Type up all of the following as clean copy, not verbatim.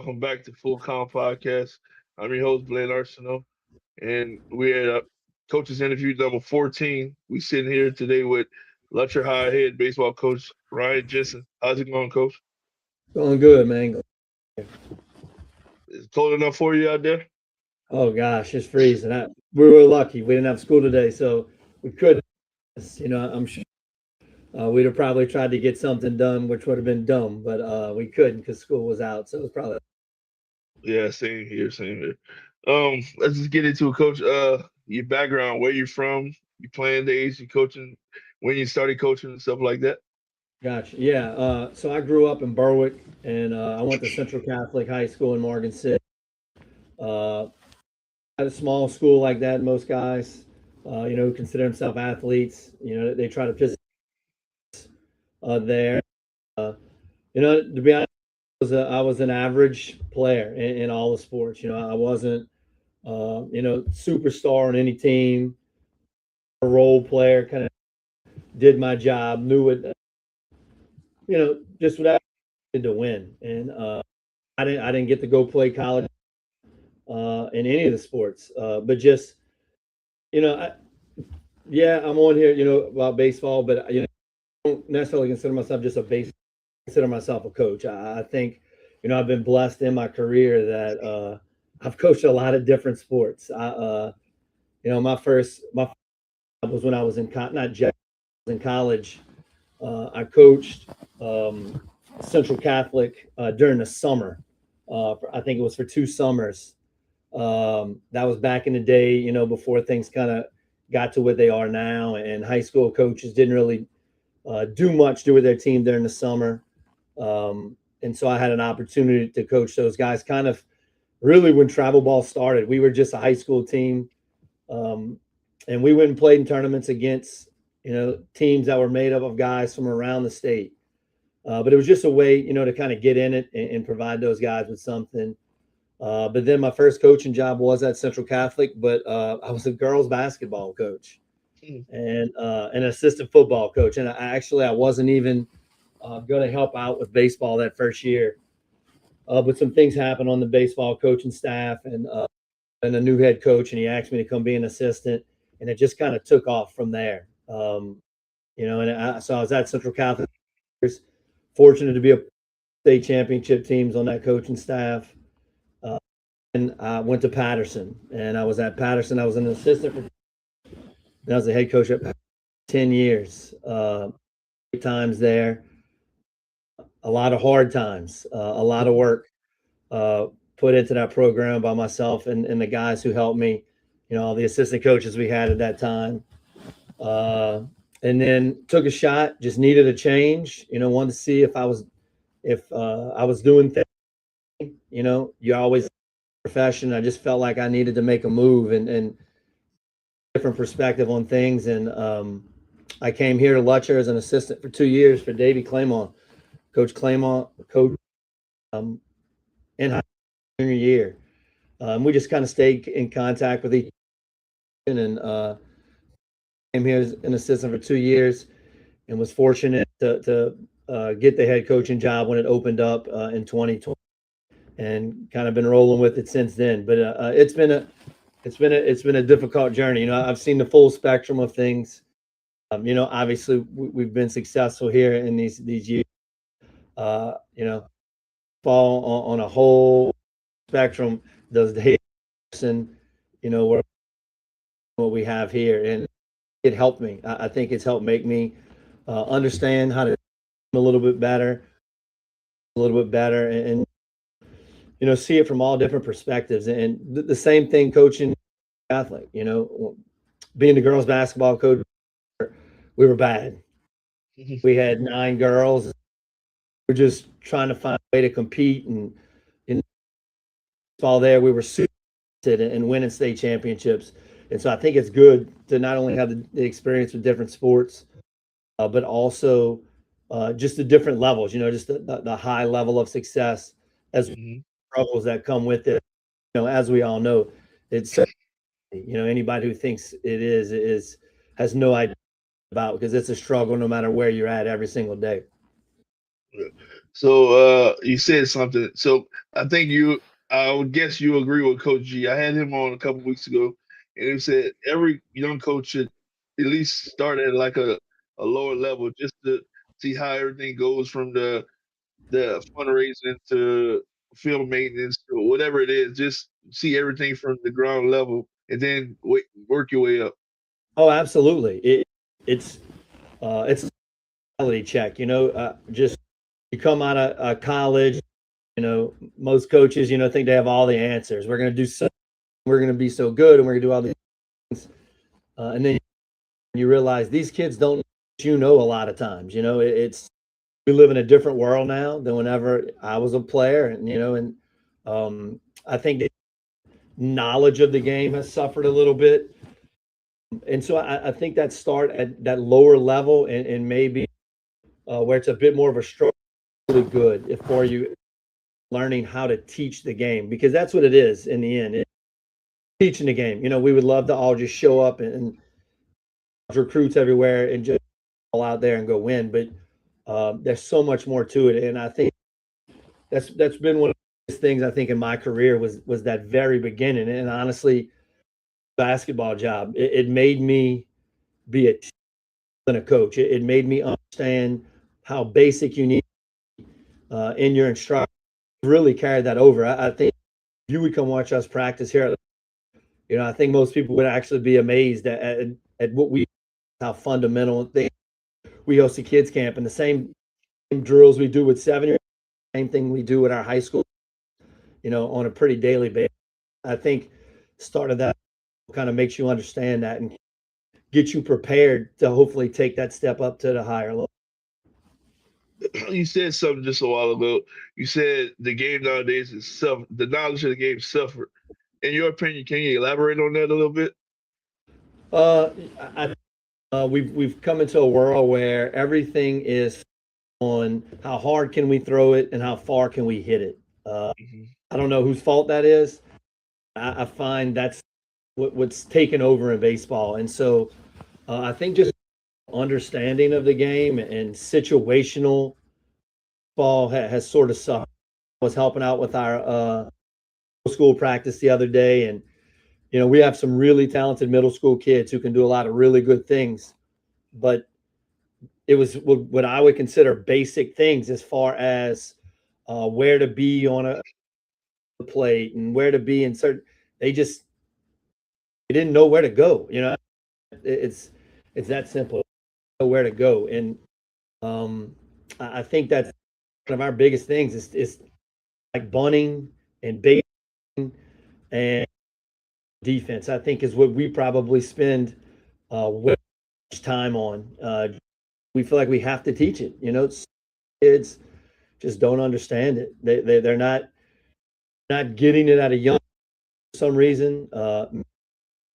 welcome back to Full Count Podcast. I'm your host, Blaine Arsenault, and we're at Coaches Interview number 14. We sitting here today with Lutcher Head baseball coach Ryan Jensen. How's it going, Coach? Going good, man. Is it cold enough for you out there? Oh gosh, it's freezing. We were lucky. We didn't have school today, so we could. I'm sure we'd have probably tried to get something done, which would have been dumb, but we couldn't because school was out. So it was probably. Yeah, same here, same here. Let's just get into it, Coach. Your background, where you're from, your playing days, your coaching, when you started coaching and stuff like that. Gotcha. Yeah. So I grew up in Berwick, and I went to Central Catholic High School in Morgan City. Uh, at a small school like that, most guys, who consider themselves athletes, they try to visit there. Uh, to be honest, I was an average player in all the sports. I wasn't, superstar on any team, a role player, kind of did my job, knew it, just what I did to win. And I didn't get to go play college in any of the sports, but just, you know, I, yeah, I'm on here, about baseball, but I don't necessarily consider myself just a base. Consider myself a coach. I think, I've been blessed in my career that I've coached a lot of different sports. My was when I was in not just in college. I coached Central Catholic during the summer. I think it was for 2 summers. That was back in the day, before things kind of got to what they are now, and high school coaches didn't really do with their team during the summer. And so I had an opportunity to coach those guys kind of really when travel ball started. We were just a high school team. And we went and played in tournaments against, teams that were made up of guys from around the state. But it was just a way, to kind of get in it and provide those guys with something. But then my first coaching job was at Central Catholic, but I was a girls basketball coach Hmm. and an assistant football coach. And I wasn't even going to help out with baseball that first year. But some things happened on the baseball coaching staff and a new head coach, and he asked me to come be an assistant, and it just kind of took off from there. So I was at Central Catholic, fortunate to be a state championship teams on that coaching staff. Uh, and I went to Patterson, and I was at Patterson. I was an assistant for, and I was the head coach at 10 years. 8 times there, a lot of hard times, a lot of work uh, put into that program by myself and the guys who helped me, all the assistant coaches we had at that time. Uh, and then took a shot, just needed a change, wanted to see if I was doing things, you always profession. I just felt like I needed to make a move and different perspective on things. And I came here to Lutcher as an assistant for 2 years for Davey Claymont, Coach Claymont, coach um, in high junior year. We just kind of stayed in contact with each other and came here as an assistant for 2 years and was fortunate to get the head coaching job when it opened up in 2020 and kind of been rolling with it since then. But it's been a difficult journey. I've seen the full spectrum of things. Obviously we've been successful here in these years. You know, fall on a whole spectrum. Does the person, what we have here, and it helped me. I think it's helped make me understand how to a little bit better, and see it from all different perspectives. And the same thing coaching Catholic. Being the girls basketball coach, we were bad. We had 9 girls. We're just trying to find a way to compete, and in all there we were suited and winning state championships. And so I think it's good to not only have the experience with different sports, but also just the different levels. Just the high level of success as Hmm. struggles that come with it. As we all know, it's anybody who thinks it is has no idea about, because it's a struggle no matter where you're at every single day. So you said something. So I think I would guess you agree with Coach G. I had him on a couple weeks ago, and he said every young coach should at least start at like a lower level just to see how everything goes from the fundraising to field maintenance to whatever it is. Just see everything from the ground level, and then work your way up. Oh, absolutely. It's a reality check. Just you come out of college. Most coaches, think they have all the answers. We're going to do so. We're going to be so good, and we're going to do all these things. And then you realize these kids don't. A lot of times. It's we live in a different world now than whenever I was a player, and I think the knowledge of the game has suffered a little bit, and so I think that start at that lower level and maybe where it's a bit more of a struggle, really good if for you learning how to teach the game because that's what it is in the end. It's teaching the game. We would love to all just show up and recruits everywhere and just all out there and go win, but there's so much more to it, and I think that's been one of the things I think in my career was that very beginning. And honestly, basketball job it made me be a coach. It made me understand how basic you need in your instruction. Really carried that over. I think if you would come watch us practice here. I think most people would actually be amazed at what how fundamental things. We host a kids camp and the same drills we do with 7-year, same thing we do with our high school. On a pretty daily basis. I think start of that kind of makes you understand that and get you prepared to hopefully take that step up to the higher level. You said something just a while ago. You said the game nowadays is the knowledge of the game suffered. In your opinion, can you elaborate on that a little bit? Uh, I, we've come into a world where everything is on how hard can we throw it and how far can we hit it. Hmm. I don't know whose fault that is. I find that's what's taken over in baseball, and so I think just understanding of the game and situational ball has sort of suffered. I was helping out with our school practice the other day, and we have some really talented middle school kids who can do a lot of really good things, but it was what I would consider basic things as far as where to be on a plate and where to be in certain. They didn't know where to go. It's it's that simple. Know where to go, and um, I think that's one of our biggest things is like bunting and baiting and defense. I think is what we probably spend way much time on. We feel like we have to teach it. Kids just don't understand it. They're not getting it at a young for some reason.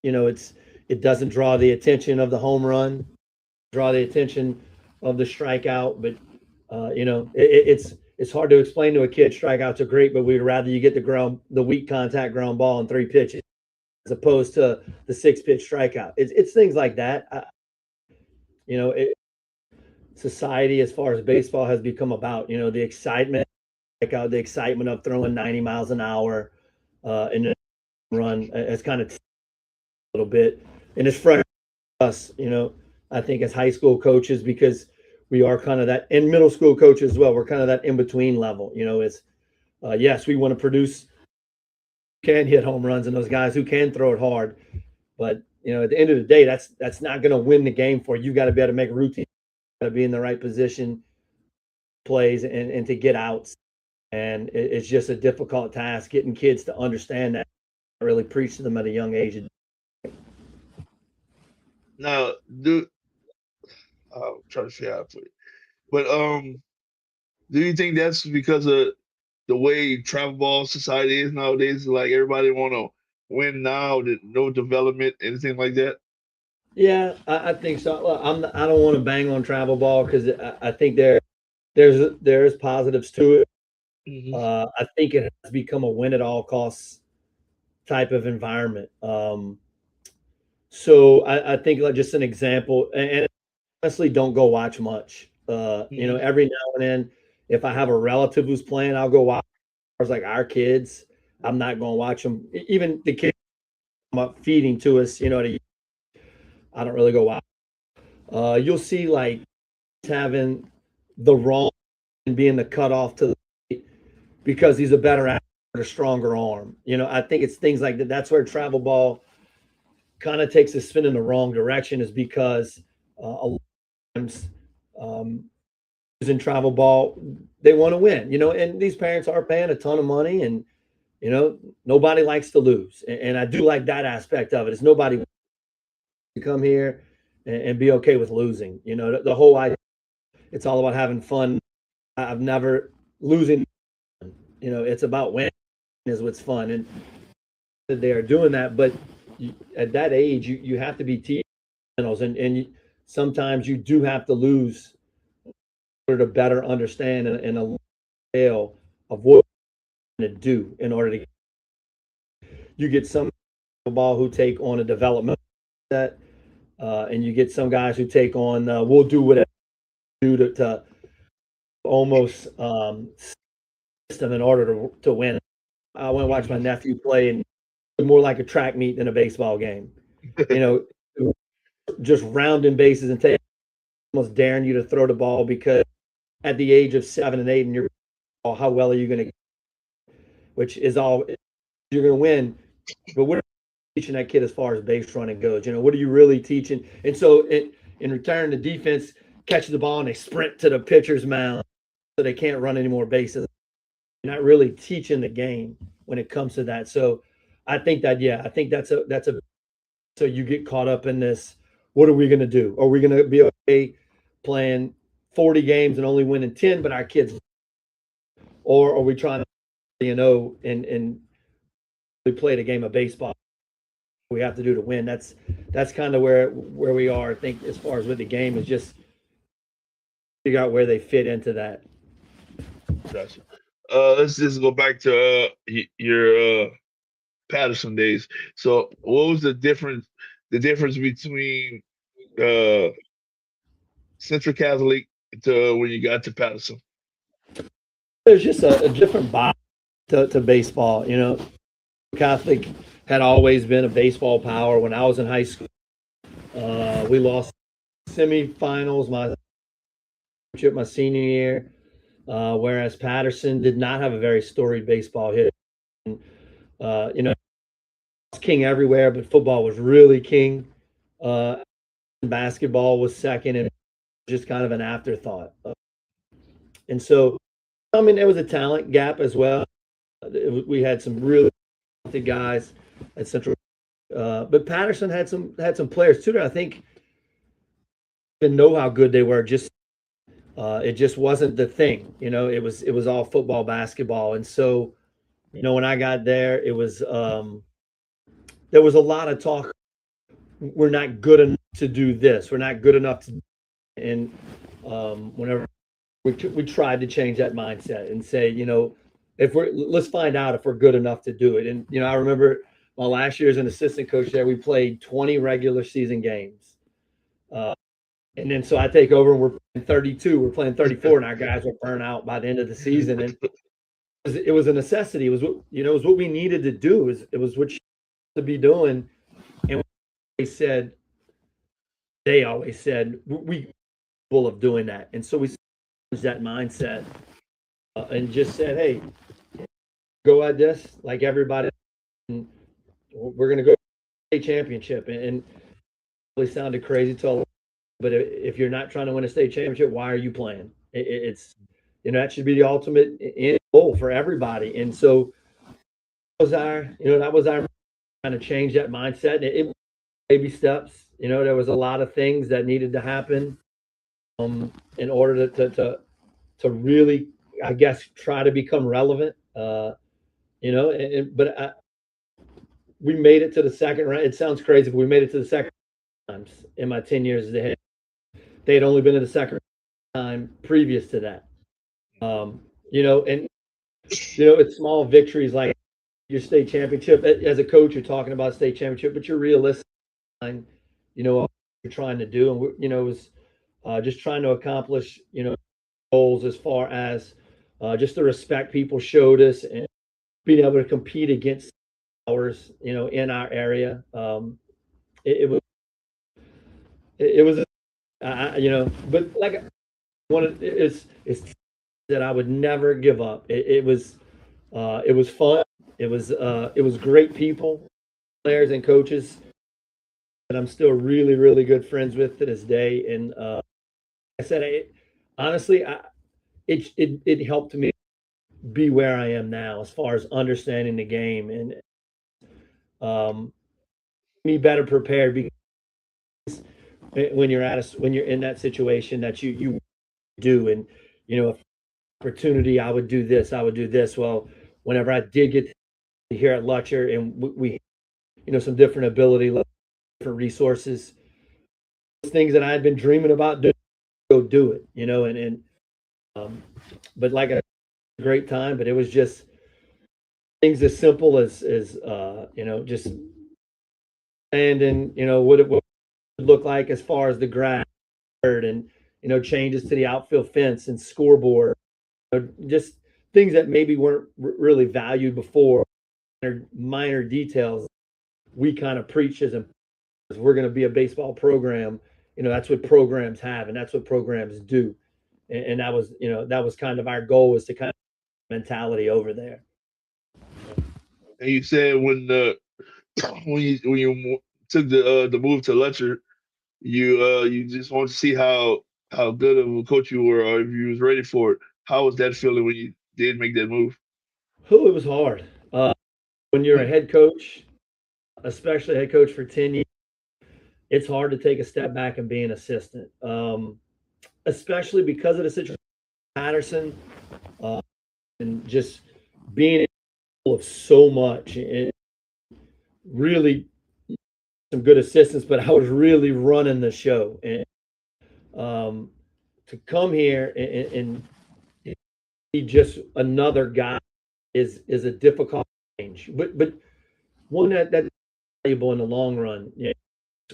It doesn't draw the attention of the home run, draw the attention of the strikeout, but it's hard to explain to a kid strikeouts are great, but we'd rather you get the weak contact ground ball in 3 pitches as opposed to the 6 pitch strikeout. It's things like that. You know, it, Society as far as baseball has become about the excitement, like the excitement of throwing 90 miles an hour in a run has kind of a little bit, and it's frustrating us. I think as high school coaches because we are kind of that, and middle school coaches as well. We're kind of that in between level. Is yes, we want to produce can hit home runs and those guys who can throw it hard, but at the end of the day, that's not going to win the game for you. You got to be able to make a routine, got to be in the right position, plays, and to get outs. And it's just a difficult task getting kids to understand that. I really preach to them at a young age. Now, I'll try to figure out for you. But do you think that's because of the way travel ball society is nowadays? Like everybody want to win now, no development, anything like that? Yeah, I think so. Well, I don't want to bang on travel ball because I think there's positives to it. Hmm. I think it has become a win at all costs type of environment. So I think like just an example, and honestly, don't go watch much. Hmm. Every now and then, If I have a relative who's playing, I'll go watch. As like our kids, I'm not going to watch them. Even the kids up feeding to us, I don't really go watch. You'll see like having the wrong and being the cutoff to the because he's a better athlete, a stronger arm. I think it's things like that. That's where travel ball kind of takes a spin in the wrong direction, is because a lot of times in travel ball, they want to win, and these parents are paying a ton of money, and nobody likes to lose. And I do like that aspect of it. Is nobody to come here and be okay with losing. The whole idea, it's all about having fun. I've never losing. It's about winning is what's fun, and they are doing that. But at that age, you have to be teaching, and sometimes you do have to lose in order to better understand and a scale of what you're going to do in order to. You get some ball who take on a development set, and you get some guys who take on we'll do whatever do to almost system in order to win. I went to watch my nephew play, and more like a track meet than a baseball game. Just rounding bases and almost daring you to throw the ball, because at the age of 7 and 8, and you're, how well are you going to? Which is all you're going to win, but what are you teaching that kid as far as base running goes? What are you really teaching? And so, in return, the defense catches the ball and they sprint to the pitcher's mound so they can't run any more bases. You're not really teaching the game when it comes to that. So I think that's a so you get caught up in this. What are we going to do? Are we going to be okay playing 40 games and only winning 10, but our kids, or are we trying to, and we played a game of baseball we have to do to win? That's kind of where we are. I think as far as with the game is just figure out where they fit into that. Gotcha. Let's just go back to your Patterson days. So, what was the difference? The difference between uh, Central Catholic to when you got to Patterson? There's just a different vibe to baseball. Catholic had always been a baseball power. When I was in high school, we lost semifinals my senior year, whereas Patterson did not have a very storied baseball history. King everywhere, but football was really king. Basketball was second, and just kind of an afterthought. And so, there was a talent gap as well. We had some really talented guys at Central, but Patterson had some players too that I think didn't know how good they were. Just it just wasn't the thing. It was all football, basketball, and so when I got there, it was there was a lot of talk. We're not good enough to do this. We're not good enough to, and whenever we tried to change that mindset and say, let's find out if we're good enough to do it. And I remember my last year as an assistant coach there, we played 20 regular season games, and then so I take over and we're playing 32, we're playing 34, and our guys were burnt out by the end of the season. And it was a necessity. It was what it was what we needed to do. It was what you to be doing. And they always said we full of doing that, and so we changed that mindset and just said, hey, go at this like everybody, and we're going to go a championship. And it sounded crazy to a lot, but if you're not trying to win a state championship, why are you playing? It's that should be the ultimate end goal for everybody. And so that was our kind of change that mindset. And it baby steps. There was a lot of things that needed to happen in order to really, I guess, try to become relevant. But we made it to the second round. It sounds crazy, but we made it to the second times in my 10 years as the head. They had only been in the second time previous to that. It's small victories like your state championship. As a coach, you're talking about state championship, but you're realistic. What you're trying to do, and it was just trying to accomplish goals as far as just the respect people showed us and being able to compete against ours, in our area. It was, it was, but like one of it's that I would never give up. It was fun. It was great people, players and coaches that I'm still really, really good friends with to this day. And I said, honestly, it helped me be where I am now as far as understanding the game and um, me better prepared because when when you're in that situation that you do and if opportunity I would do this, I would do this. Well, whenever I did get here at Lutcher and we some different ability, different resources, things that I had been dreaming about doing, go do it, and but like a great time, but it was just things as simple as just and what it would look like as far as the grass and changes to the outfield fence and scoreboard, just things that maybe weren't really valued before, or minor details we kind of preach as we're going to be a baseball program. That's what programs have, and that's what programs do. And that was kind of our goal, was to kind of mentality over there. And you said when you took the move to Lutcher, you just wanted to see how good of a coach you were, or if you was ready for it. How was that feeling when you did make that move? Oh, it was hard. When you're a head coach, especially a head coach for 10 years, it's hard to take a step back and be an assistant, especially because of the situation with Patterson, and just being able of so much and really some good assistants, but I was really running the show. And to come here and be just another guy is a difficult change, but one that's valuable in the long run.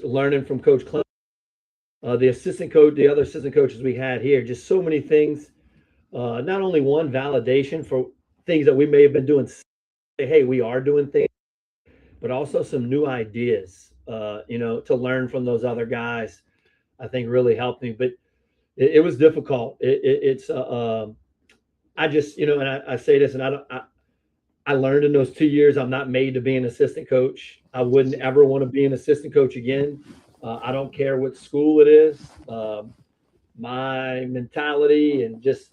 Learning from Coach Clem, the assistant coach, the other assistant coaches we had here, just so many things. Not only one, validation for things that we may have been doing. Hey, we are doing things, but also some new ideas. To learn from those other guys, I think really helped me. But it was difficult. I just, and I say this, and I learned in those 2 years I'm not made to be an assistant coach. I wouldn't ever want to be an assistant coach again. I don't care what school it is. My mentality and just,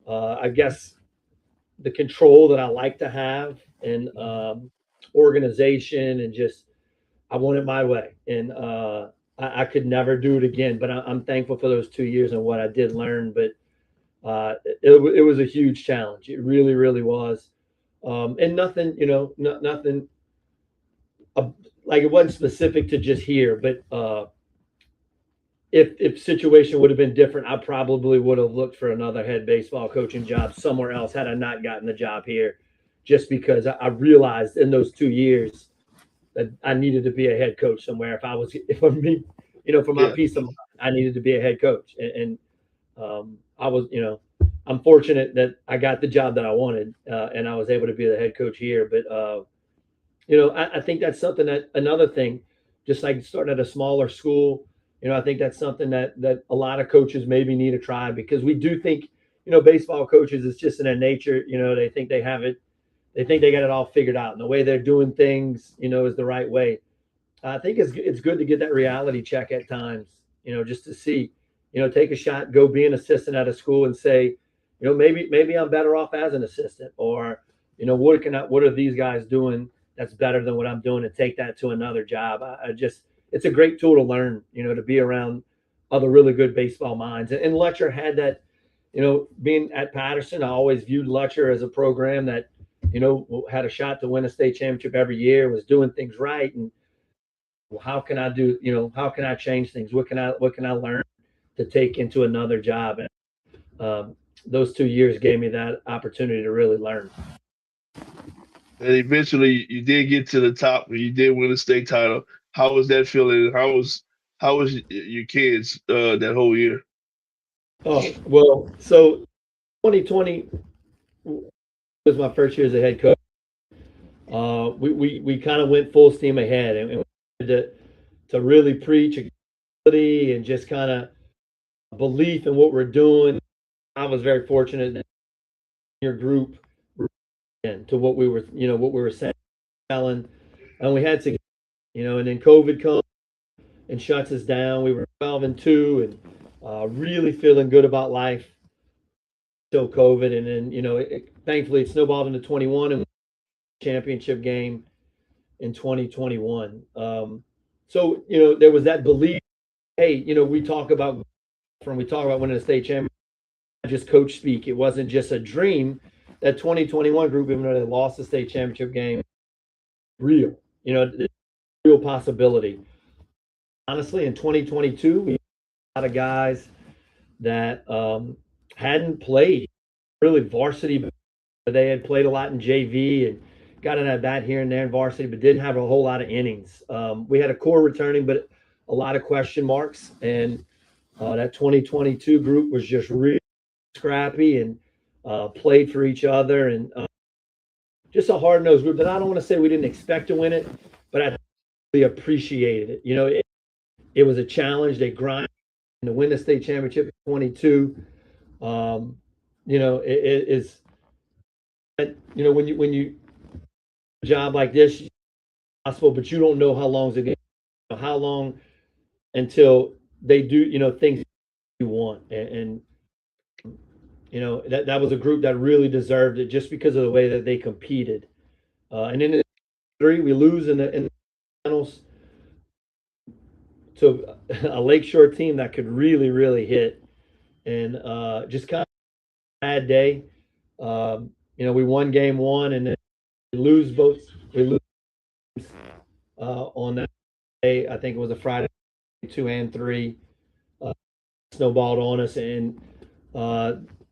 I guess, the control that I like to have and organization and just, I want it my way. And I could never do it again. But I'm thankful for those 2 years and what I did learn. But it was a huge challenge. It really, really was. And nothing, nothing like it wasn't specific to just here, but if situation would have been different, I probably would have looked for another head baseball coaching job somewhere else had I not gotten the job here, just because I realized in those 2 years that I needed to be a head coach somewhere. If for me, for my Yeah, peace of mind, I needed to be a head coach, and I was, I'm fortunate that I got the job that I wanted, and I was able to be the head coach here. But I think that's something that another thing, just like starting at a smaller school, I think that's something that a lot of coaches maybe need to try, because we do think, baseball coaches, it's just in their nature, they think they have it, they think they got it all figured out, and the way they're doing things, is the right way. I think it's good to get that reality check at times, just to see, take a shot, go be an assistant at a school and say, maybe I'm better off as an assistant, or, what are these guys doing that's better than what I'm doing, and take that to another job. I just, it's a great tool to learn, to be around other really good baseball minds. And Lutcher had that, being at Patterson, I always viewed Lutcher as a program that, had a shot to win a state championship every year, was doing things right. And well, how can I do, how can I change things? What can I learn to take into another job? And those 2 years gave me that opportunity to really learn. and eventually you did get to the top, and you did win a state title. How was that feeling? How was your kids that whole year? Oh, well, so 2020, was my first year as a head coach. We kind of went full steam ahead, and we wanted to really preach accountability and just kind of belief in what we're doing. I was very fortunate that your group and to what we were, what we were saying, and we had to, and then COVID comes and shuts us down. We were 12-2 and really feeling good about life till COVID, and then thankfully it snowballed into 21 and championship game in 2021. So there was that belief. Hey, we talk about winning a state championship, not just coach speak. It wasn't just a dream. That 2021 group, even though they lost the state championship game, real, real possibility. Honestly, in 2022, we had a lot of guys that hadn't played really varsity. They had played a lot in JV and got in at bat here and there in varsity, but didn't have a whole lot of innings. We had a core returning, but a lot of question marks. And that 2022 group was just really scrappy and played for each other, and just a hard-nosed group that I don't want to say we didn't expect to win it, but I really appreciated it. It was a challenge. They grinded to win the state championship in 22. It is, when you a job like this, it's possible, but you don't know how long how long until they do, things you want. And that was a group that really deserved it just because of the way that they competed. And then in 3, we lose in the finals to a Lakeshore team that could really, really hit, and just kind of a bad day. We won game 1, and then we lose both. We lose on that day. I think it was a Friday, 2 and 3, snowballed on us, and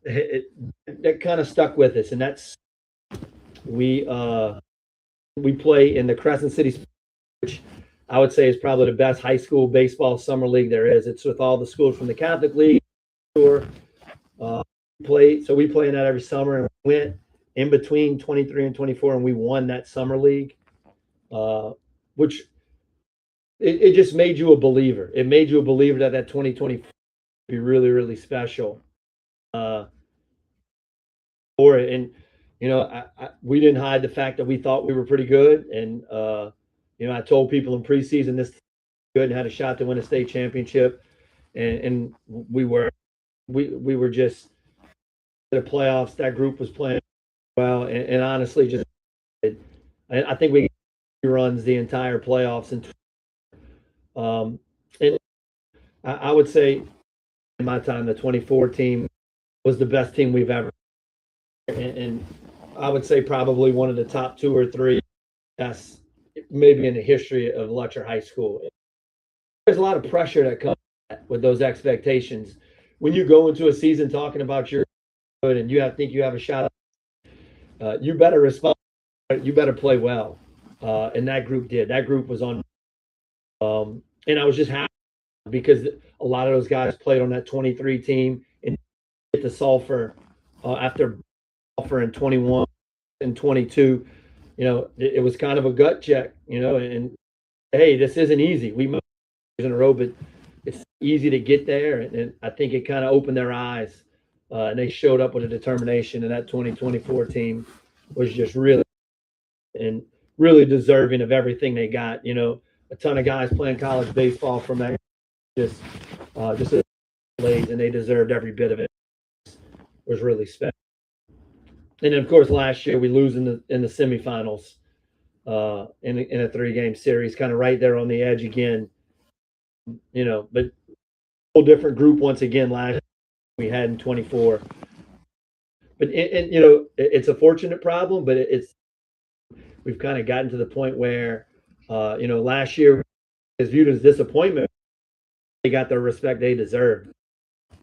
that kind of stuck with us. And that's we play in the Crescent City, which I would say is probably the best high school baseball summer league there is. It's with all the schools from the Catholic League. We play in that every summer, and we went in between 23 and 24, and we won that summer league, which it just made you a believer. It made you a believer that 2020 be really, really special for it. And we didn't hide the fact that we thought we were pretty good, and I told people in preseason this good and had a shot to win a state championship, and we were just the playoffs. That group was playing well, and honestly, just I think we runs the entire playoffs, and I would say in my time the 24 team was the best team we've ever, and I would say probably one of the top 2 or 3 best maybe in the history of Lutcher High School. There's a lot of pressure that comes with those expectations when you go into a season talking about your good and think you have a shot. You better respond. You better play well, and that group did. That group was on, and I was just happy because a lot of those guys played on that 23 team and get to Sulphur after Sulphur in 21 and 22. It was kind of a gut check, and hey, this isn't easy. We made in a row, but it's easy to get there, and I think it kind of opened their eyes, and they showed up with a determination, and that 2024 team was just really deserving of everything they got. A ton of guys playing college baseball from that, just and they deserved every bit of it. It was really special. And then, of course, last year we lose in the semifinals in a 3-game series, kind of right there on the edge again. But a whole different group once again last year we had in 24. But it's a fortunate problem, but we've kind of gotten to the point where last year is viewed as disappointment. They got the respect they deserved.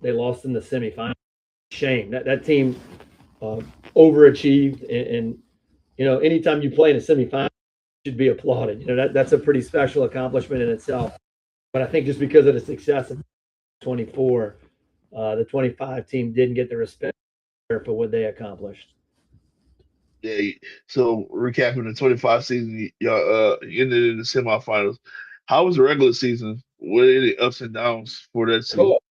They lost in the semifinals. Shame that team overachieved, and anytime you play in a semifinal, you should be applauded. That's a pretty special accomplishment in itself. But I think just because of the success of 24, the 25 team didn't get the respect for what they accomplished. Yeah. So recapping the 25 season, y'all ended in the semifinals. How was the regular season? What are the ups and downs for that season? Cool.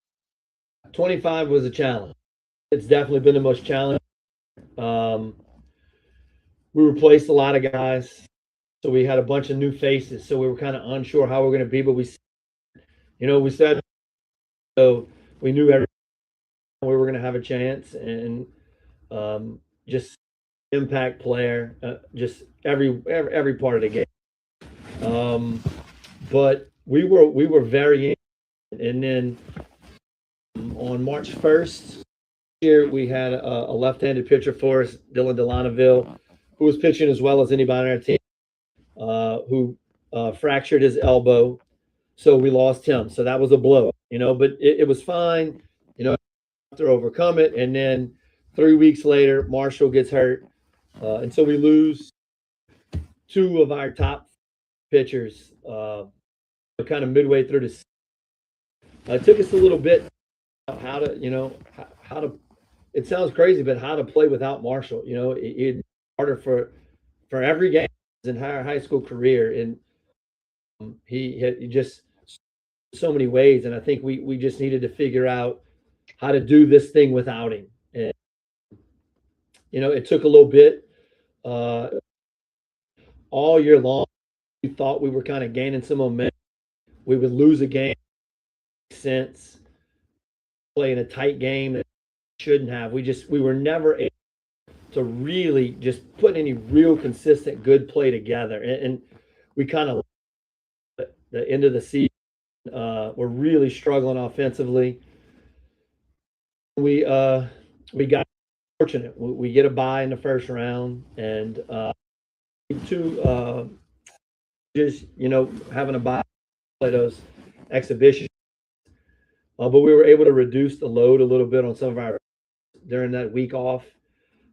25 was a challenge. It's definitely been the most challenging. Um, we replaced a lot of guys, so we had a bunch of new faces. So we were kind of unsure how we are going to be, but we said so. We knew every we were going to have a chance, and just impact player, just every part of the game. But we were very in, and then on March 1st here we had a left-handed pitcher for us, Dylan Delanaville, who was pitching as well as anybody on our team, who fractured his elbow, so we lost him. So that was a blow, but it was fine, to overcome it. And then 3 weeks later, Marshall gets hurt, and so we lose two of our top pitchers, kind of midway through the. It took us a little bit how to, how to. It sounds crazy, but how to play without Marshall. It's harder for every game in entire high school career, and he just so many ways. And I think we just needed to figure out how to do this thing without him. And it took a little bit. Uh, all year long, we thought we were kind of gaining some momentum. We would lose a game, sense playing a tight game that shouldn't have. We were never able to really just put any real consistent good play together, and we kind of the end of the season. We're really struggling offensively. We got fortunate. We get a bye in the first round, and two just having a bye, play those exhibitions. But we were able to reduce the load a little bit on some of our during that week off,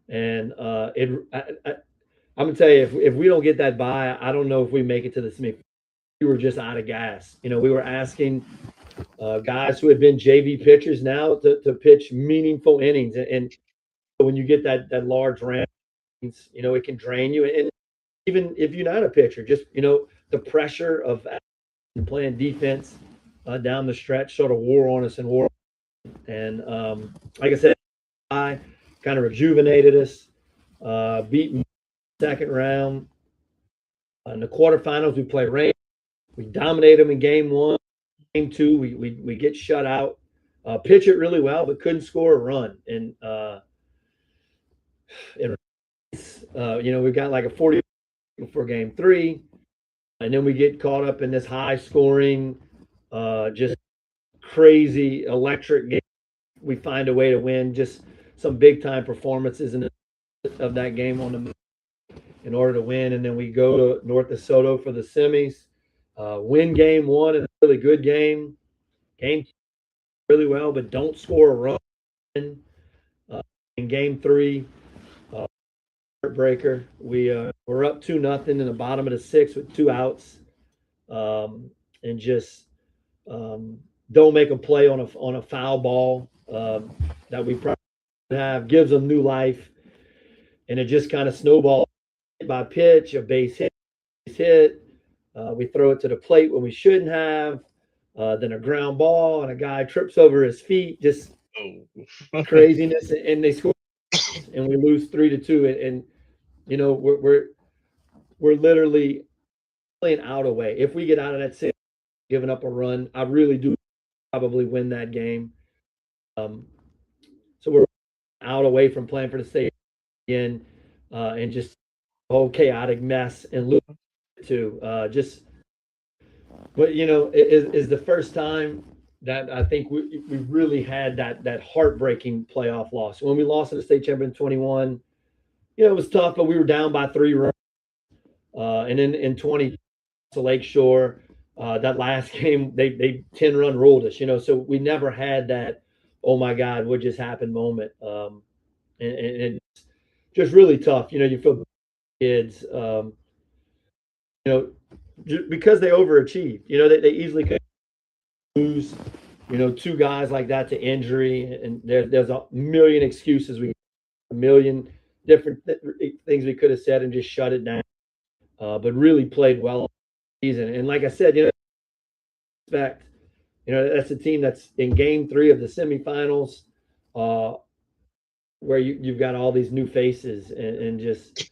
and I'm gonna tell you, if we don't get that bye, I don't know if we make it to the semi. We were just out of gas. We were asking guys who had been JV pitchers now to pitch meaningful innings, and when you get that large ramp, it can drain you. And even if you're not a pitcher, just the pressure of playing defense down the stretch sort of wore on us and wore. And like I said, I kind of rejuvenated us. Beat second round. In the quarterfinals, we played Rain. We dominated them in game one. Game two, we get shut out. Pitch it really well, but couldn't score a run. And we got like a 40 for game three, and then we get caught up in this high scoring, just crazy electric game. We find a way to win. Just some big time performances of that game in order to win, and then we go to North DeSoto for the semis. Win game one and a really good game. Game really well, but don't score a run. In game three, heartbreaker. We're up 2-0 in the bottom of the sixth with 2 outs, and just don't make a play on a foul ball that we probably have, gives them new life, and it just kind of snowballs by pitch, a base hit. We throw it to the plate when we shouldn't have. Then a ground ball, and a guy trips over his feet. Just craziness, and they score, and we lose 3-2. And we're literally playing out away. If we get out of that six, giving up a run, I really do probably win that game. So we're out away from playing for the state again, and just a whole chaotic mess and lose to just. But it is the first time that I think we really had that heartbreaking playoff loss. When we lost in the state championship in 21, it was tough, but we were down by 3 runs. And then in 20 to Lakeshore, that last game they 10-run ruled us. So we never had that, oh my God, what just happened moment. And it's just really tough. You feel kids, because they overachieved. They easily could lose, 2 guys like that to injury, and there's a million excuses. A million different things we could have said and just shut it down. But really played well all season. And like I said, expect, that's a team that's in game 3 of the semifinals, uh, where you've got all these new faces and just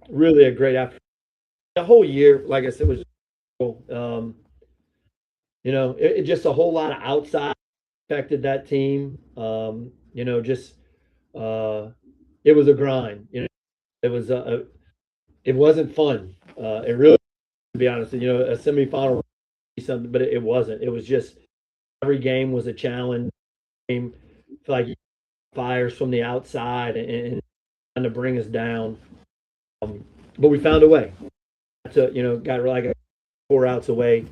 really a great effort. The whole year, like I said, was it just a whole lot of outside affected that team. Just it was a grind. It was it wasn't fun. It really, to be honest, a semifinal something, but it wasn't. It was just every game was a challenge. Game like fires from the outside and trying to bring us down. But we found a way to, got like 4 outs away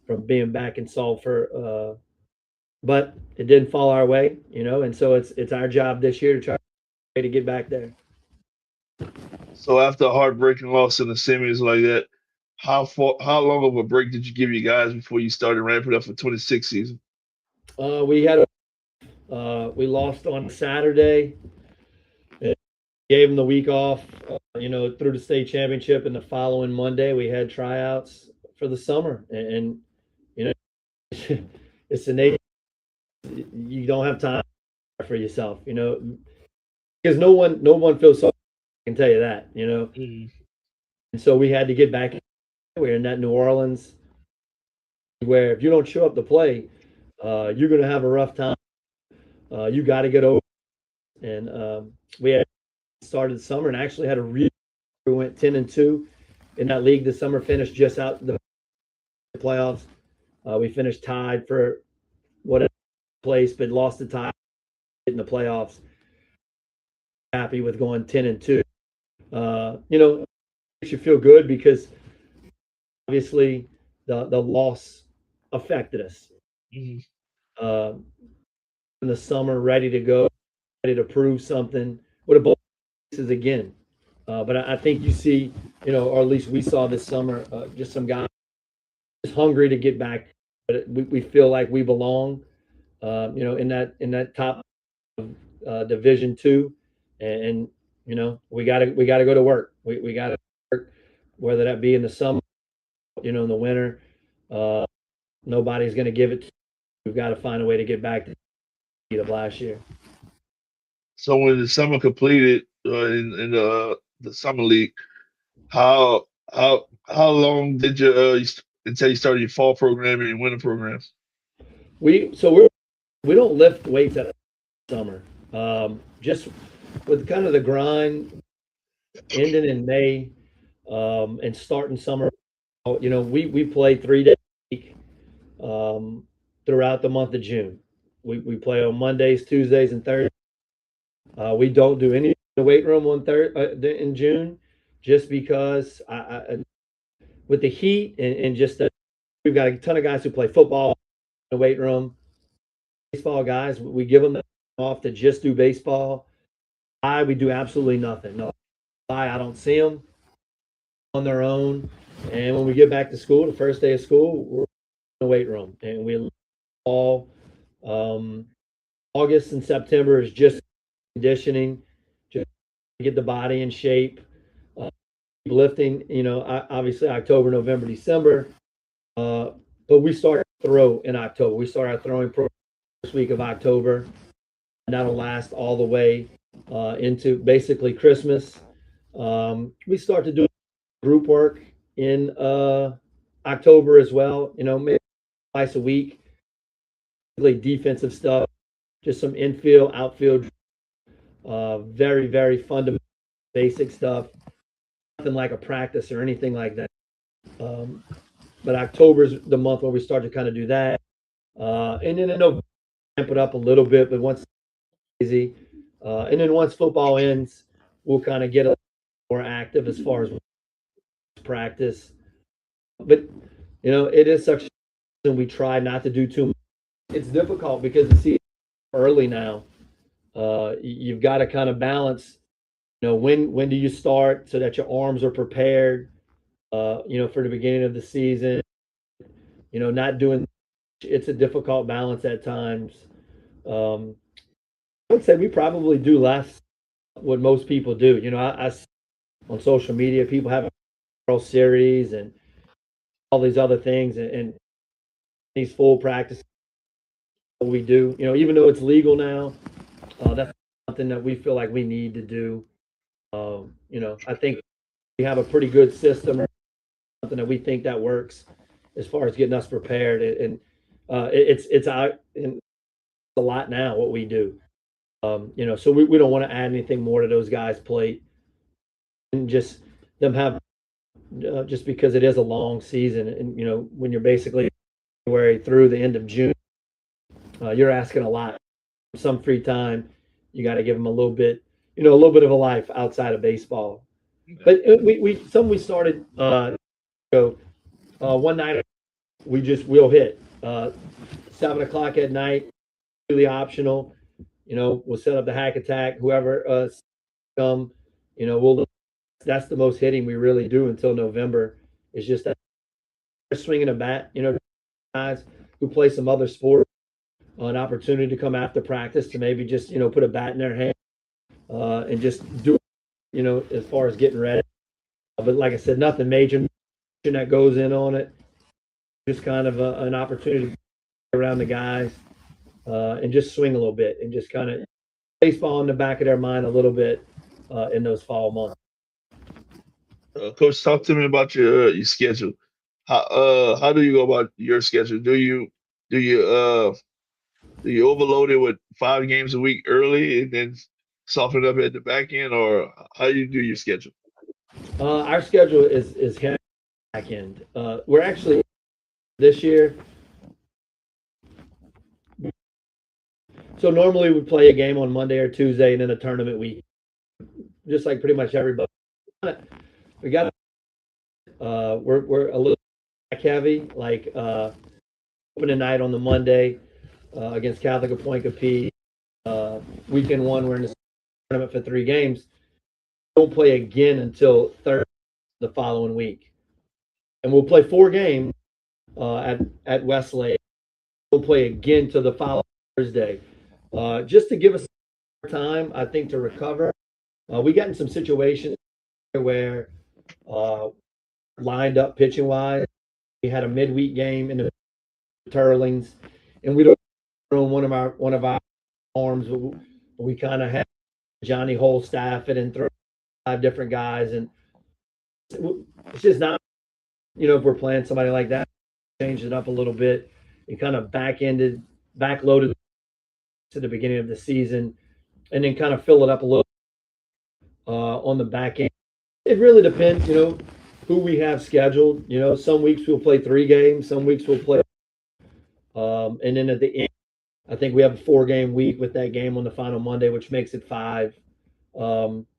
from being back in Sulphur. But it didn't fall our way, and so it's our job this year to try to get back there. So after a heartbreaking loss in the semis like that, how long of a break did you give you guys before you started ramping up for 26 season? We had we lost on Saturday. Gave them the week off, through the state championship, and the following Monday we had tryouts for the summer. And it's the nature. You don't have time for yourself, because no one feels sorry. I can tell you that, Mm. And so we had to get back. We're in that New Orleans, where if you don't show up to play, you're going to have a rough time. You got to get over. And we had started the summer and actually had a really. We went 10-2 in that league this summer. Finished just out the playoffs. We finished tied for what place, but lost the tie in the playoffs. Happy with going 10-2. Makes you feel good because obviously the loss affected us. Mm. In the summer, ready to go, ready to prove something. Would have both places again. But I think you see, or at least we saw this summer, just some guys just hungry to get back. But we feel like we belong, in that top Division II, and we got to go to work. We got to work, whether that be in the summer, in the winter. Nobody's going to give it. We've got to find a way to get back to the of last year. So when the summer completed in the summer league, how long did until you started your fall program and your winter program? We don't lift weights at summer. Just with kind of the grind ending in May, and starting summer. We play 3 days a week, throughout the month of June. We play on Mondays, Tuesdays, and Thursdays. We don't do any in the weight room on in June, just because with the heat and just we've got a ton of guys who play football in the weight room. Baseball guys, we give them off to just do baseball. We do absolutely nothing. No, I don't see them on their own. And when we get back to school, the first day of school, we're in the weight room, and we all August and September is just conditioning, just to get the body in shape. Lifting, obviously October, November, December. But we start to throw in October. We start our throwing program first week of October, and that'll last all the way into basically Christmas. We start to do group work in October as well. Maybe twice a week. Really defensive stuff, just some infield, outfield, very, very fundamental, basic stuff. Nothing like a practice or anything like that. But October is the month where we start to kind of do that. And then in November, ramp it up a little bit, but once easy. And then once football ends, we'll kind of get a more active as far as practice. But it is such, and we try not to do too much. It's difficult because the season early now. You've got to kind of balance. When do you start so that your arms are prepared? For the beginning of the season. Not doing. It's a difficult balance at times. I would say we probably do less what most people do. I see on social media people have a World Series and all these other things, and these full practices we do. Even though it's legal now, that's something that we feel like we need to do. I think we have a pretty good system, something that we think that works as far as getting us prepared, and it's out in a lot now what we do. So we don't want to add anything more to those guys' plate, and just them have just because it is a long season, and when you're basically January through the end of June, you're asking a lot. Some free time, you got to give them a little bit of a life outside of baseball. But we started one night we'll hit 7 o'clock at night, really optional. We'll set up the hack attack. Whoever come, we'll that's the most hitting we really do until November. Is just that swinging a bat. Guys who play some other sport, an opportunity to come after practice to maybe just put a bat in their hand and just do as far as getting ready. But like I said, nothing major that goes in on it. Just kind of an opportunity to get around the guys and just swing a little bit and just kind of baseball in the back of their mind a little bit in those fall months. Coach, talk to me about your schedule. How do you go about your schedule? Do you do you overload it with 5 games a week early and then soften it up at the back end, or how do you do your schedule? Our schedule is heavy back end. We're actually this year. So normally we play a game on Monday or Tuesday and then a tournament week, just like pretty much everybody. We got we're a little back heavy, like opening night on the Monday against Catholic of Point Capee. Weekend one, we're in the tournament for 3 games. Don't play again until Thursday the following week, and we'll play 4 games at Westlake. We'll play again to the following Thursday, just to give us time, I think, to recover. We got in some situations where lined up pitching wise, we had a midweek game in the Turlings, and we don't on one of our arms. We kind of had Johnny Hole staff it and throw 5 different guys, and it's just not. If we're playing somebody like that, change it up a little bit and kind of backloaded to the beginning of the season, and then kind of fill it up a little on the back end. It really depends, who we have scheduled. Some weeks we'll play 3 games, some weeks we'll play, and then at the end, I think we have a 4-game week with that game on the final Monday, which makes it 5. Like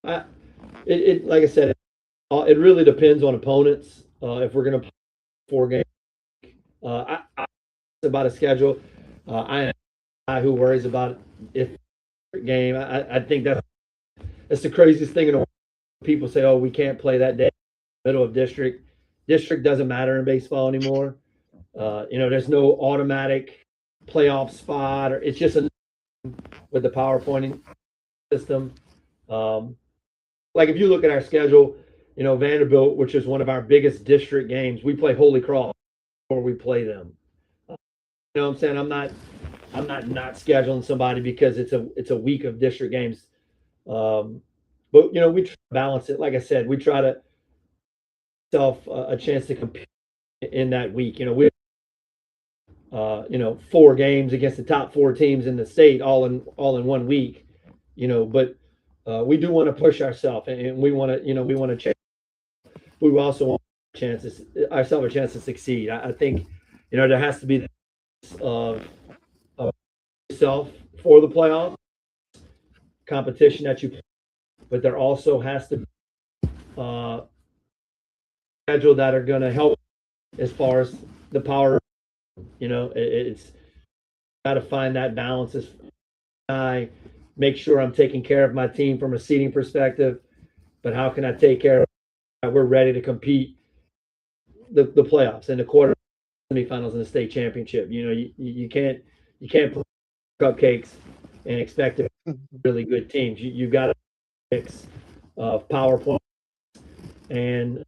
I said, it really depends on opponents. If we're going to play 4 games, about a schedule. I am a guy who worries about if game. I think that's the craziest thing in the world. People say, "Oh, we can't play that day, middle of district." District doesn't matter in baseball anymore. There's no automatic playoff spot, or it's just with the PowerPoint system. Like if you look at our schedule, Vanderbilt, which is one of our biggest district games, we play Holy Cross before we play them. You know what I'm saying? I'm not scheduling somebody because it's a week of district games. But we try to balance it. Like I said, we try to self a chance to compete in that week. We 4 games against the top 4 teams in the state all in 1 week. But we do want to push ourselves, and we want to change. We also want ourselves a chance to succeed. I think there has to be of yourself for the playoff competition that you play, but there also has to be schedule that are going to help as far as the power. It's got to find that balance. As I make sure I'm taking care of my team from a seating perspective, but how can I take care of we're ready to compete the playoffs and the quarter semifinals and the state championship. You can't put cupcakes and expect to be really good teams. You've got a mix of PowerPoint and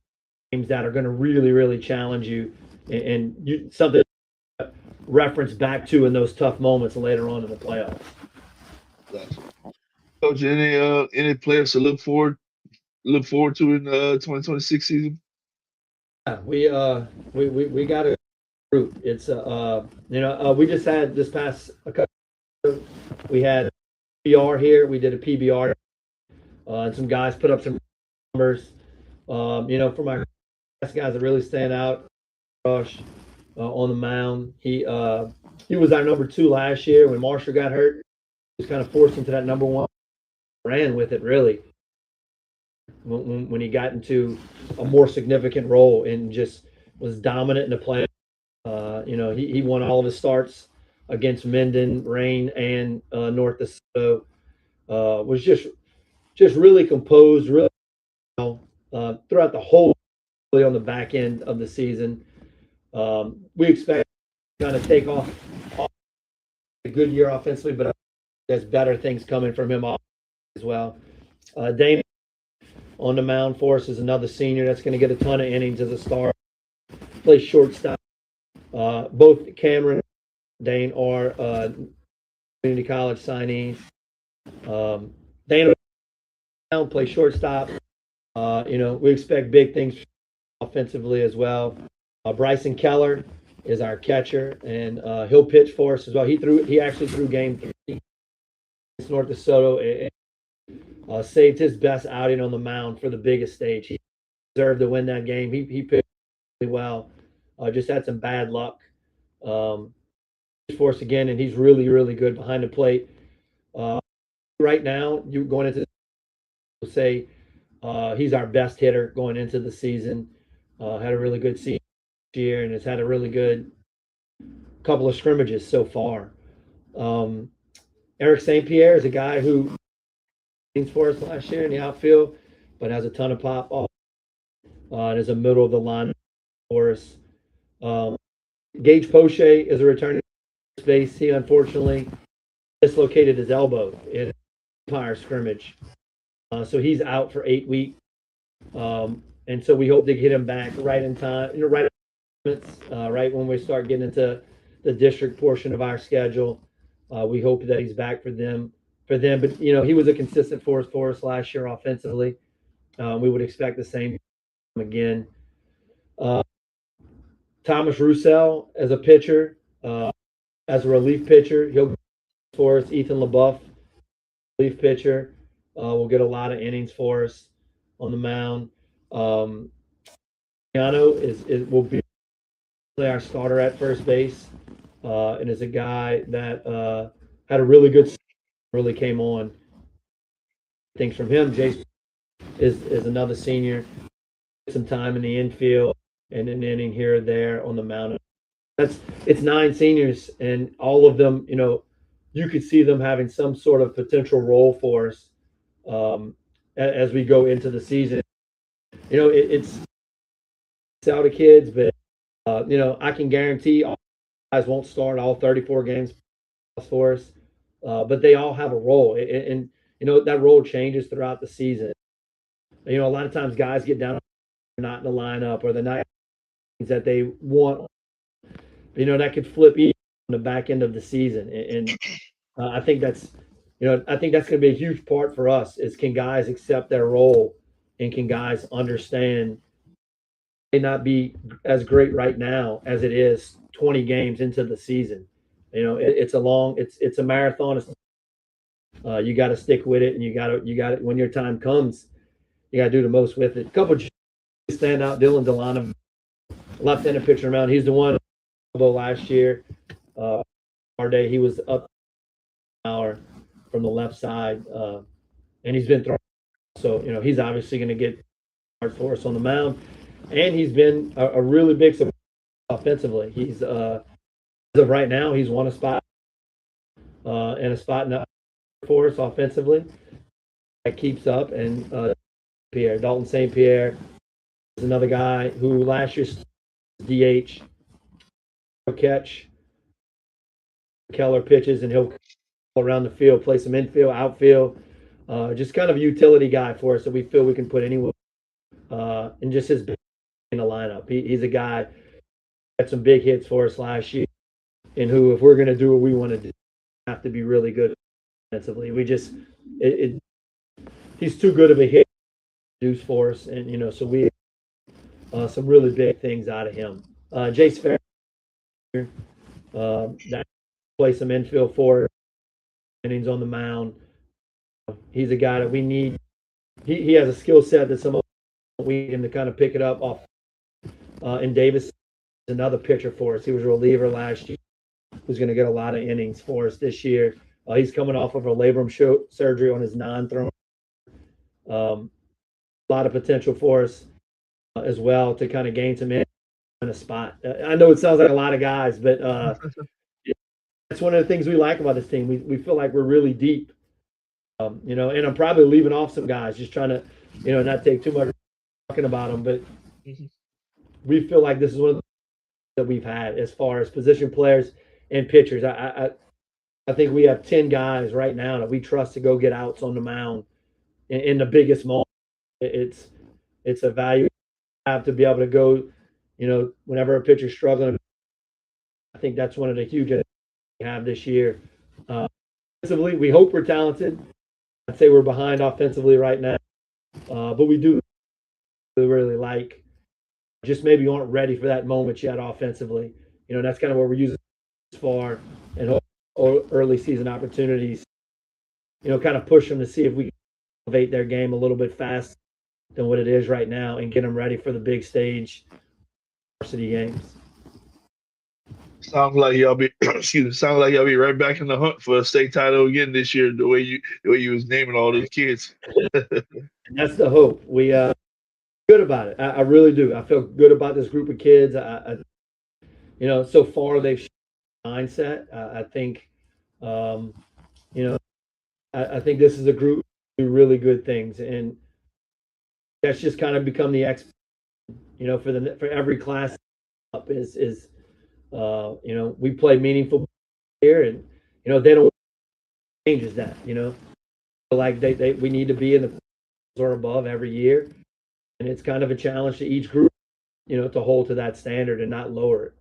teams that are going to really, really challenge you, and something to reference back to in those tough moments later on in the playoffs. Gotcha. Coach, any players to look forward to in 2026 season? Yeah, we got a group. It's we just had this past a couple. We had PBR here. We did a PBR, and some guys put up some numbers. For my guys that really stand out, Rush on the mound. He was our number 2 last year when Marshall got hurt. He was kind of forced into that number 1. Ran with it really when he got into a more significant role and just was dominant in the play. He won all of his starts against Minden, Rain, and North DeSoto. Was just really composed, really well throughout the whole on the back end of the season. We expect to kind of take off a good year offensively, but there's better things coming from him as well. Damon on the mound for us is another senior that's going to get a ton of innings as a star. Plays shortstop. Both Cameron and Dane are community college signees. Dane plays shortstop. We expect big things offensively as well. Bryson Keller is our catcher, and he'll pitch for us as well. He actually threw game 3 against North DeSoto and saved his best outing on the mound for the biggest stage. He deserved to win that game. He pitched really well. Just had some bad luck for us again, and he's really, really good behind the plate. Right now, you going into say he's our best hitter going into the season. Had a really good season this year and has had a really good couple of scrimmages so far. Eric St. Pierre is a guy who for us last year in the outfield, but has a ton of pop off and is a middle of the line for us. Gage Poche is a returning base. He unfortunately dislocated his elbow in a Empire scrimmage, so he's out for 8 weeks. And so we hope to get him back right in time, right when we start getting into the district portion of our schedule. We hope that he's back for them. But he was a consistent force for us last year offensively. We would expect the same again. Thomas Roussel as a pitcher, as a relief pitcher, he'll go for us. Ethan LaBeouf, relief pitcher, will get a lot of innings for us on the mound. Piano will be our starter at first base, and is a guy that had a really good, really came on. Things from him. Jason is another senior, some time in the infield and an inning here or there on the mound. It's 9 seniors, and all of them, you could see them having some sort of potential role for us as we go into the season. It's out of kids, but I can guarantee all guys won't start all 34 games for us, but they all have a role, and that role changes throughout the season. A lot of times guys get down, not in the lineup, or they're not that they want. That could flip on the back end of the season, and I think that's going to be a huge part for us. Is can guys accept their role, and can guys understand may not be as great right now as it is 20 games into the season. It's a marathon. You got to stick with it, and you got to when your time comes, you got to do the most with it. A couple stand out. Dylan Delano, left-handed pitcher around. He's the one last year. Our day he was up hour from the left side, and he's been thrown. So he's obviously going to get hard for us on the mound, and he's been a really big support offensively. He's as of right now, he's won a spot and a spot in the for us offensively. That keeps up, and Dalton St. Pierre is another guy who last year's DH catch. Keller pitches, and he'll around the field, play some infield, outfield, just kind of a utility guy for us that we feel we can put anywhere. And just his in the lineup. He's a guy that had some big hits for us last year, and who, if we're going to do what we want to do, have to be really good offensively. We just, he's too good of a hit produce for us, and so we some really big things out of him. Jace Fair, that play some infield for innings on the mound. He's a guy that we need. He has a skill set that some of we need him to kind of pick it up off. And Davis is another pitcher for us. He was a reliever last year. Who's going to get a lot of innings for us this year. He's coming off of a labrum surgery on his non-thrown. A lot of potential for us as well to kind of gain some in a spot. I know it sounds like a lot of guys, but that's one of the things we like about this team. We feel like we're really deep, and I'm probably leaving off some guys, just trying to, not take too much talking about them, but we feel like this is one of the that we've had as far as position players and pitchers. I think we have 10 guys right now that we trust to go get outs on the mound in the biggest moment. It's a value have to be able to go, whenever a pitcher's struggling. I think that's one of the huge we have this year. Offensively, we hope we're talented. I'd say we're behind offensively right now, but we do really like. Just maybe aren't ready for that moment yet offensively. That's kind of where we're using this far and early season opportunities. Kind of push them to see if we can elevate their game a little bit faster than what it is right now and get them ready for the big stage varsity games. Sounds like y'all be sounds like y'all be right back in the hunt for a state title again this year. The way you was naming all those kids. And that's the hope. We good about it. I really do. I feel good about this group of kids. So far they've shown mindset. I think, I think this is a group do really good things, and that's just kind of become the for every class up is we play meaningful here, and they don't changes that. Like we need to be in the or above every year. And it's kind of a challenge to each group, to hold to that standard and not lower it.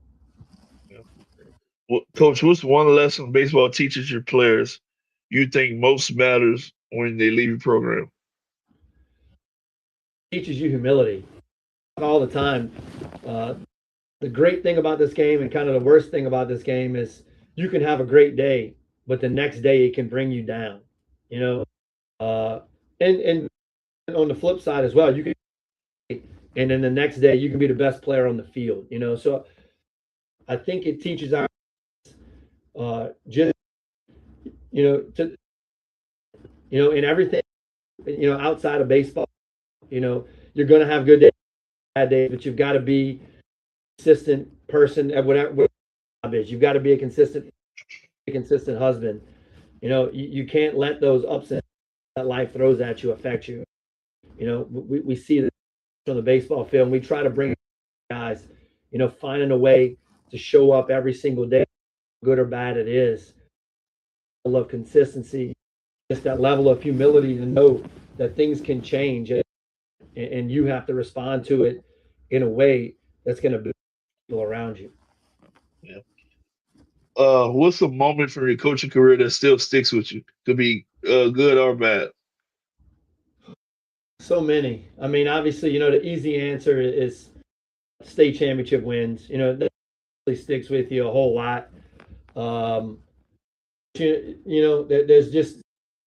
Yeah. Well, Coach, what's one lesson baseball teaches your players you think most matters when they leave your program? It teaches you humility all the time. The great thing about this game and kind of the worst thing about this game is you can have a great day, but the next day it can bring you down. And on the flip side as well, you can. And then the next day you can be the best player on the field, So I think it teaches our just to in everything, outside of baseball, you're going to have good days, bad days, but you've got to be a consistent person at whatever job is. You've got to be a consistent husband. You can't let those ups and downs that life throws at you affect you. We see that on the baseball field, and we try to bring guys, finding a way to show up every single day, good or bad it is. I love consistency, just that level of humility to know that things can change, and you have to respond to it in a way that's going to build people around you. Yeah. What's a moment from your coaching career that still sticks with you? Could be good or bad. So many. I mean, obviously, the easy answer is state championship wins. That really sticks with you a whole lot. There's just,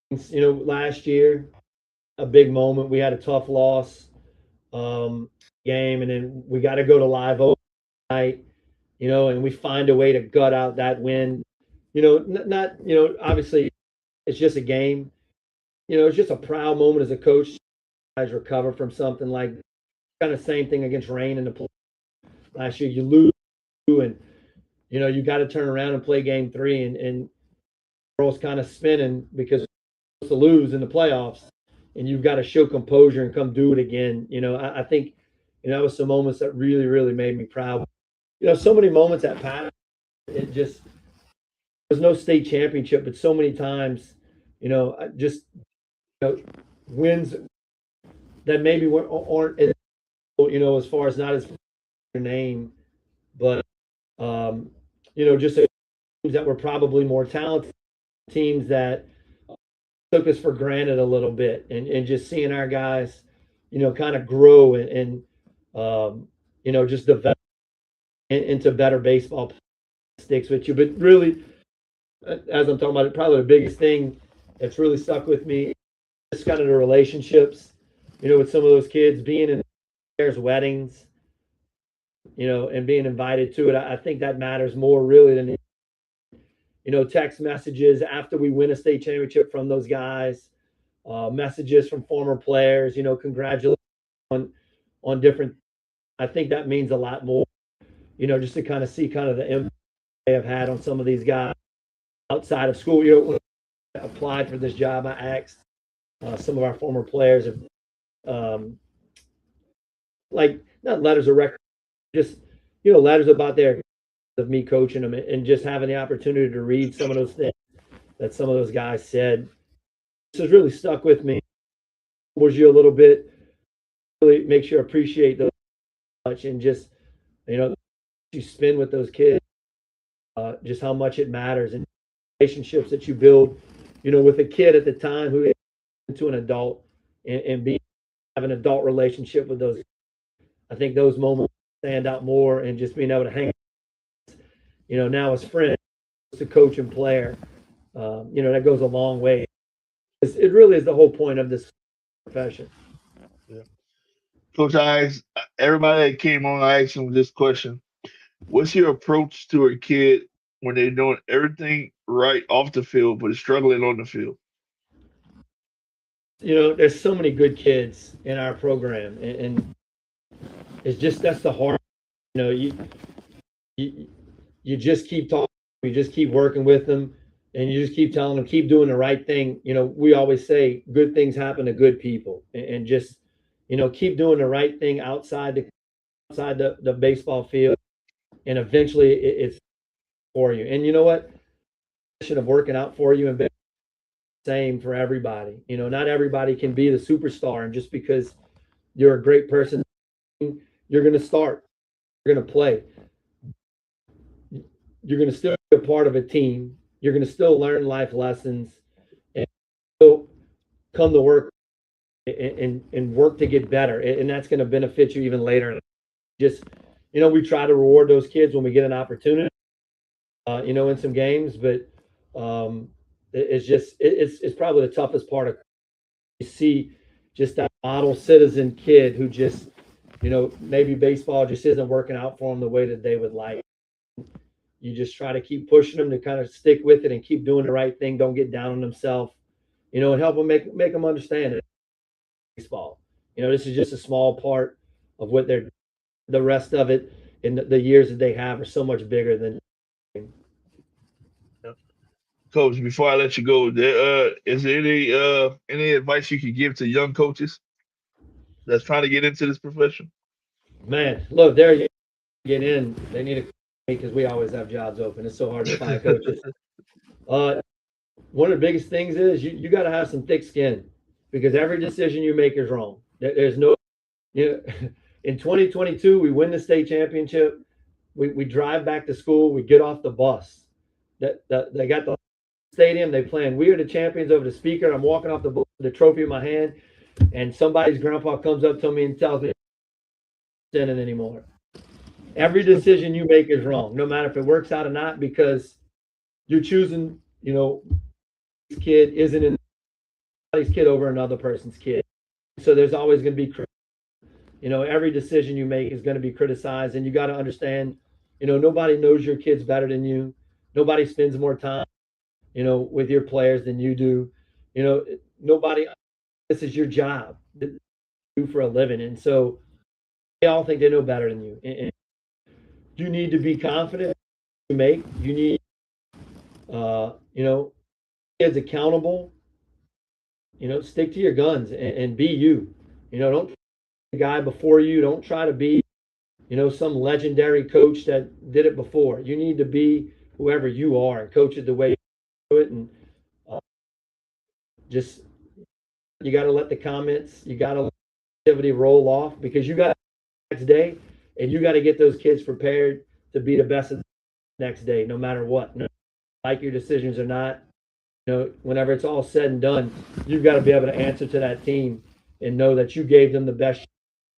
last year, a big moment. We had a tough loss game, and then we got to go to live overnight, and we find a way to gut out that win. Not, obviously, it's just a game. It's just a proud moment as a coach. Guys recover from something like kind of same thing against Rain in the play. Last year. You lose, and you got to turn around and play game 3, and the world's kind of spinning because you're supposed to lose in the playoffs, and you've got to show composure and come do it again. I think that was some moments that really, really made me proud. So many moments at Pat, it just there's no state championship, but so many times, just wins that maybe aren't as, as far as not as your name, but just teams that were probably more talented, teams that took us for granted a little bit, and just seeing our guys, kind of grow and just develop into better baseball sticks with you. But really, as I'm talking about it, probably the biggest thing that's really stuck with me is kind of the relationships, with some of those kids being in their weddings, and being invited to it. I think that matters more really than, text messages after we win a state championship from those guys, messages from former players, congratulations on different. I think that means a lot more, just to kind of see kind of the impact they have had on some of these guys outside of school. When I applied for this job, I asked some of our former players if, like, not letters of record, just letters about their of me coaching them, and just having the opportunity to read some of those things that some of those guys said. This has really stuck with me. Was you a little bit, really makes you appreciate those much, and just you spend with those kids, just how much it matters, and relationships that you build, with a kid at the time who is into an adult, and have an adult relationship with those. I think those moments stand out more, and just being able to hang, now as friends, to coach and player, that goes a long way. It really is the whole point of this profession. Yeah. Coach, everybody that came on, I asked them this question. What's your approach to a kid when they're doing everything right off the field, but struggling on the field? There's so many good kids in our program, and it's just, that's the hard. You just keep talking, you just keep working with them, and you just keep telling them, keep doing the right thing. We always say good things happen to good people, and just keep doing the right thing outside the baseball field, and eventually it's for you. And you know what? Of working out for you, and same for everybody. Not everybody can be the superstar, and just because you're a great person, you're going to start, you're going to play, you're going to still be a part of a team, you're going to still learn life lessons, and still come to work and work to get better, and that's going to benefit you even later. Just we try to reward those kids when we get an opportunity, in some games, but it's probably the toughest part of, you see just that model citizen kid who just, maybe baseball just isn't working out for them the way that they would like. You just try to keep pushing them to kind of stick with it and keep doing the right thing. Don't get down on themselves, and help them make them understand it. Baseball, this is just a small part of what they're. The rest of it, in the years that they have, are so much bigger than. Coach, before I let you go, is there any advice you could give to young coaches that's trying to get into this profession? Man, look, there you get in. They need to, because we always have jobs open. It's so hard to find coaches. One of the biggest things is you got to have some thick skin, because every decision you make is wrong. There's no, in 2022, we win the state championship. We drive back to school. We get off the bus. They got the stadium. They playing "We Are the Champions" over the speaker. I'm walking off the trophy in my hand, and somebody's grandpa comes up to me and tells me, "I'm not anymore." Every decision you make is wrong, no matter if it works out or not, because you're choosing, this kid isn't in somebody's kid over another person's kid. So there's always going to be, every decision you make is going to be criticized, and you got to understand, nobody knows your kids better than you. Nobody spends more time, with your players than you do. Nobody. This is your job to do for a living, and so they all think they know better than you. And you need to be confident. You need, kids accountable. Stick to your guns, and be you. Don't the guy before you. Don't try to be, some legendary coach that did it before. You need to be whoever you are and coach it the way you do it. And uh, just, you got to let the comments, you got to let the activity roll off, because you got the next day, and you got to get those kids prepared to be the best of the next day, no matter what. No, like your decisions or not, whenever it's all said and done, you've got to be able to answer to that team and know that you gave them the best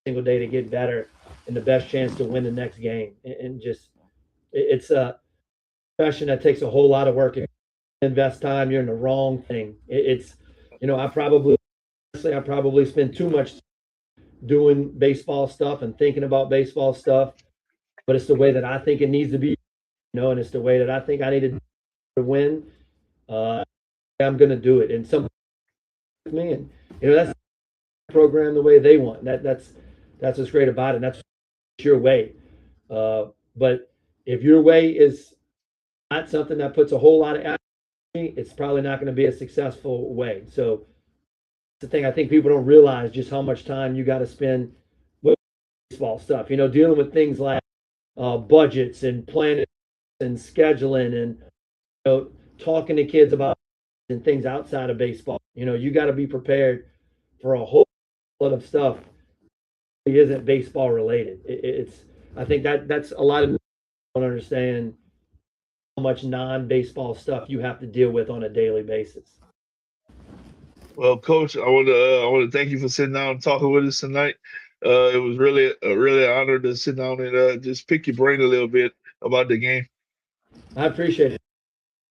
single day to get better and the best chance to win the next game. And just, it's a profession that takes a whole lot of work. If you invest time, you're in the wrong thing. It's, I probably spend too much doing baseball stuff and thinking about baseball stuff, but it's the way that I think it needs to be, and it's the way that I think I need to win. Uh, I'm going to do it. And some me, and that's the program the way they want. That's what's great about it. And that's your way. But if your way is not something that puts a whole lot of effort, it's probably not going to be a successful way. So the thing, I think people don't realize just how much time you got to spend with baseball stuff. Dealing with things like budgets and planning and scheduling, and talking to kids about and things outside of baseball. You got to be prepared for a whole lot of stuff that isn't baseball related. It's I think that's a lot of people don't understand how much non-baseball stuff you have to deal with on a daily basis. Well, Coach, I want to thank you for sitting down and talking with us tonight. It was really an honor to sit down and just pick your brain a little bit about the game. I appreciate it.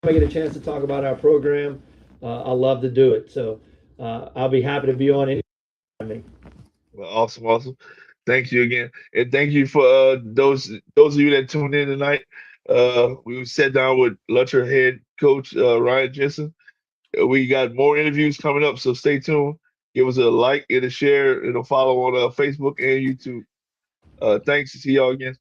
If I get a chance to talk about our program, I love to do it. So I'll be happy to be on any. Well, awesome, awesome. Thank you again, and thank you for those of you that tuned in tonight. We sat down with Lutcher Head Coach Ryan Jensen. We got more interviews coming up, so stay tuned. Give us a like and a share and a follow on Facebook and YouTube. Thanks. See y'all again.